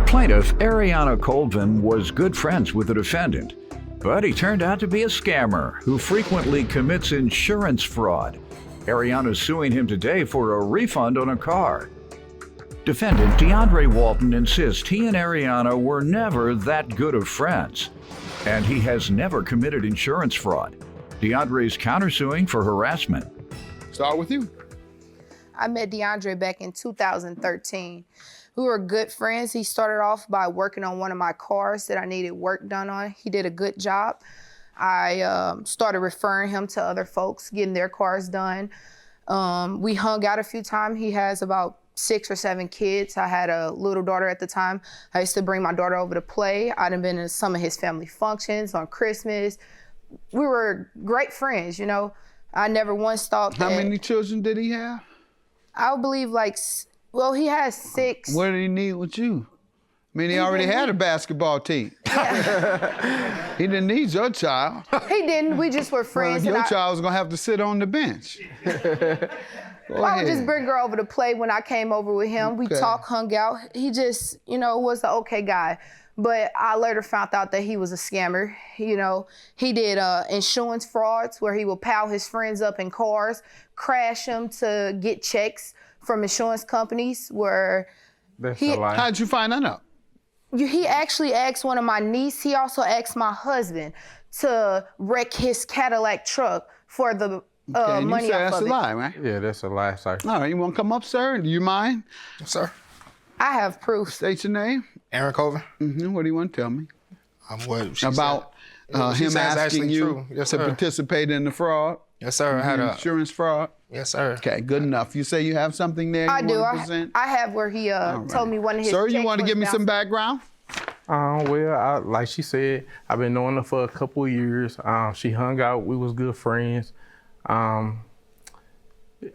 Plaintiff Ariana Colvin was good friends with the defendant, but he turned out to be a scammer who frequently commits insurance fraud. Ariana's suing him today for a refund on a car. Defendant DeAndre Walton insists he and Ariana were never that good of friends, and he has never committed insurance fraud. DeAndre's countersuing for harassment. Start with you. I met DeAndre back in 2013. We were good friends. He started off by working on one of my cars that I needed work done on. He did a good job. I started referring him to other folks, getting their cars done. We hung out a few times. He has about 6 or 7 kids. I had a little daughter at the time. I used to bring my daughter over to play. I'd have been in some of his family functions on Christmas. We were great friends, you know. I never once thought that. How many children did he have? I believe well, he has 6. What did he need with you? I mean, he already had a basketball team. Yeah. He didn't need your child. He didn't. We just were friends. Well, your child was gonna have to sit on the bench. I would just bring her over to play when I came over with him. We talked, hung out. He just, you know, was the okay guy. But I later found out that he was a scammer. You know, he did insurance frauds where he would pile his friends up in cars, crash them to get checks from insurance companies where That's a lie. How'd you find that out? He actually asked one of my niece. He also asked my husband to wreck his Cadillac truck for the And you money say off that's of a it. lie, right? Yeah, that's a lie, sir. All right, you want to come up, sir? Do you mind? Yes, sir. I have proof. State your name. Aaron Colvin. What do you want to tell me? What she About said. She him said it's asking actually you true. Yes, to sir. participate in the fraud? Yes, sir. I had a. Insurance fraud? Yes, sir. Okay, good enough. You say you have something there you I do. want to present? I have where he told me one of his Sir, you checks want to was give me some bounced. background? Well, like she said, I've been knowing her for a couple of years. She hung out. We was good friends. I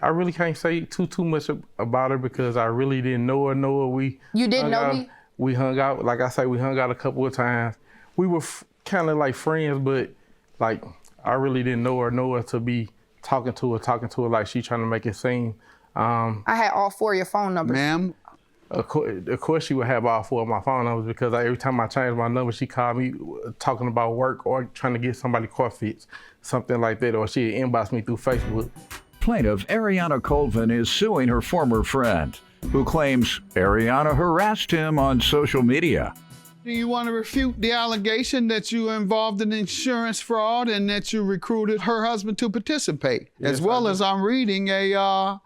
really can't say too much about her because I really didn't know her. You didn't hung know out, me? We hung out. Like I say, we hung out a couple of times. We were kind of like friends, but like I really didn't know her to be talking to her like she trying to make it seem. I had all 4 of your phone numbers. Ma'am? Of course, she would have all 4 of my phone numbers because every time I changed my number, she called me talking about work or trying to get somebody car fixed, something like that, or she'd inbox me through Facebook. Plaintiff Ariana Colvin is suing her former friend, who claims Ariana harassed him on social media. Do you want to refute the allegation that you were involved in insurance fraud and that you recruited her husband to participate? Yes, as well as I'm reading a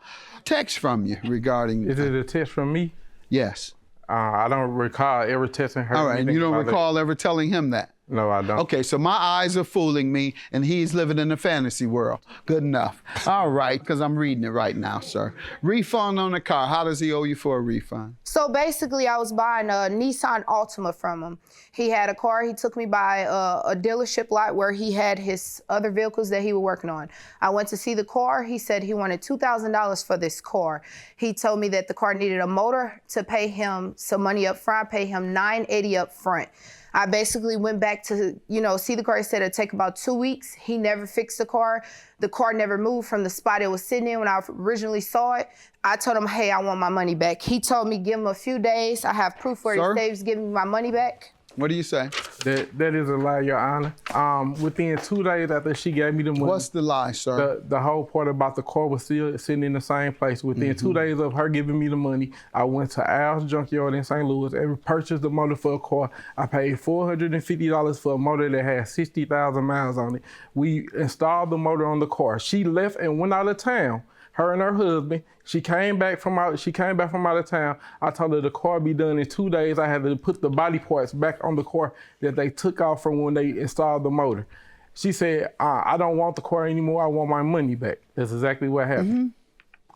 text from you regarding Is it a text from me? Yes. I don't recall ever texting her. All right, and you don't recall ever telling him that? No, I don't. Okay, so my eyes are fooling me, and he's living in a fantasy world. Good enough. All right, because I'm reading it right now, sir. Refund on the car. How does he owe you for a refund? So basically, I was buying a Nissan Altima from him. He had a car. He took me by a dealership lot where he had his other vehicles that he was working on. I went to see the car. He said he wanted $2,000 for this car. He told me that the car needed a motor to pay him some money up front, pay him $980 up front. I basically went back to, see the car. He said it'd take about 2 weeks. He never fixed the car. The car never moved from the spot it was sitting in when I originally saw it. I told him, hey, I want my money back. He told me give him a few days. I have proof where he saves giving me my money back. What do you say? That is a lie, Your Honor. Within 2 days after she gave me the money. What's the lie, sir? The whole part about the car was still sitting in the same place. Within 2 days of her giving me the money, I went to Al's Junkyard in St. Louis and purchased the motor for a car. I paid $450 for a motor that had 60,000 miles on it. We installed the motor on the car. She left and went out of town. Her and her husband. She came back from out of town. I told her the car be done in 2 days. I had to put the body parts back on the car that they took off from when they installed the motor. She said, I don't want the car anymore. I want my money back. That's exactly what happened.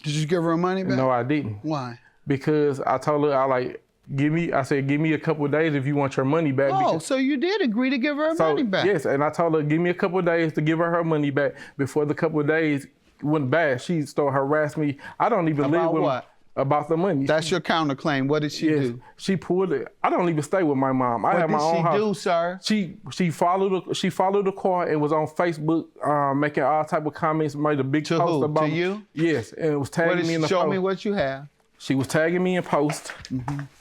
Did you give her money back? No, I didn't. Why? Because I told her, give me a couple of days if you want your money back. Oh, so you did agree to give her money back? Yes, and I told her, give me a couple of days to give her money back. Before the couple of days went bad, she started harassing me. I don't even live with what? About the money. That's your counterclaim. What did she do? She pulled it. I don't even stay with my mom. I have my own house. What did she do, sir? She followed the car and was on Facebook making all type of comments, made a big post about To you? Yes, and it was tagging me in the Show post. me what you have. She was tagging me in post.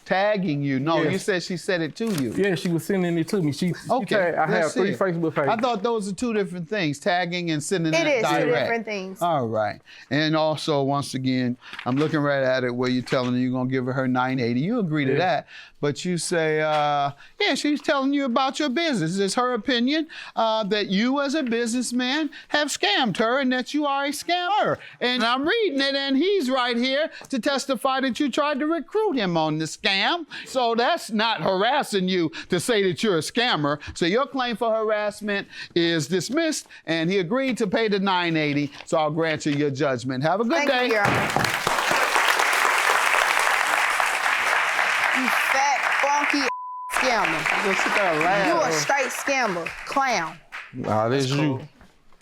Tagging you. No, Yes. you said she said it to you. Yeah, she was sending it to me. She Okay, tagged, I have let's 3 see it. Facebook pages. I thought those are two different things, tagging and sending It it is direct. two different things. All right. And also, once again, I'm looking right at it where you're telling her you're going to give her $980. You agree to that, but you say, yeah, she's telling you about your business. It's her opinion that you as a businessman have scammed her and that you are a scammer. And I'm reading it, and he's right here to testify that you tried to recruit him on the scam. So that's not harassing you to say that you're a scammer. So your claim for harassment is dismissed, and he agreed to pay the $980. So I'll grant you your judgment. Have a good day. Thank you, Your Honor. You fat, funky scammer. You a straight scammer. Clown. Nah, that's you.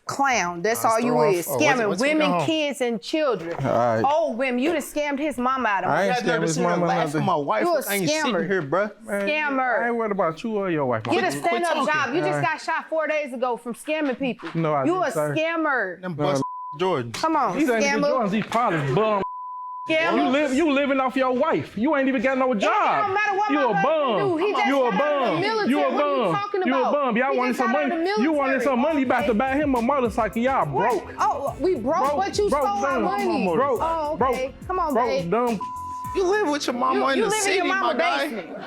Clown. That's all you throw is. off. Scamming What's going women, on? kids, and children. right. Old women. You done scammed his mama out of I money. ain't scamming his mama nothing. my wife. You a I ain't sitting scammer. here, bruh. Scammer. I ain't worried about you or your wife. Get a stand-up talking. job. You just got shot 4 days ago from scamming people. No, I You didn't, a sir. scammer. Them bust Jordan. Come on, These ain't even scammer. Jordans, these polished bum. Scammer. You living off your wife. You ain't even got no job. It don't matter what you my a husband bum. do. He just You a got out of the bum. military. You a What are you bum. talking You a about? bum. Y'all He wanted just some got out money. of the You wanted military. some money. You about to Okay. buy him a motorcycle. Y'all broke. Oh, we broke, but you broke, stole our dumb. money. Broke, Oh, okay. broke, Come on, broke, babe. dumb. You live with your mama in You the live in city, your my mama guy. basement.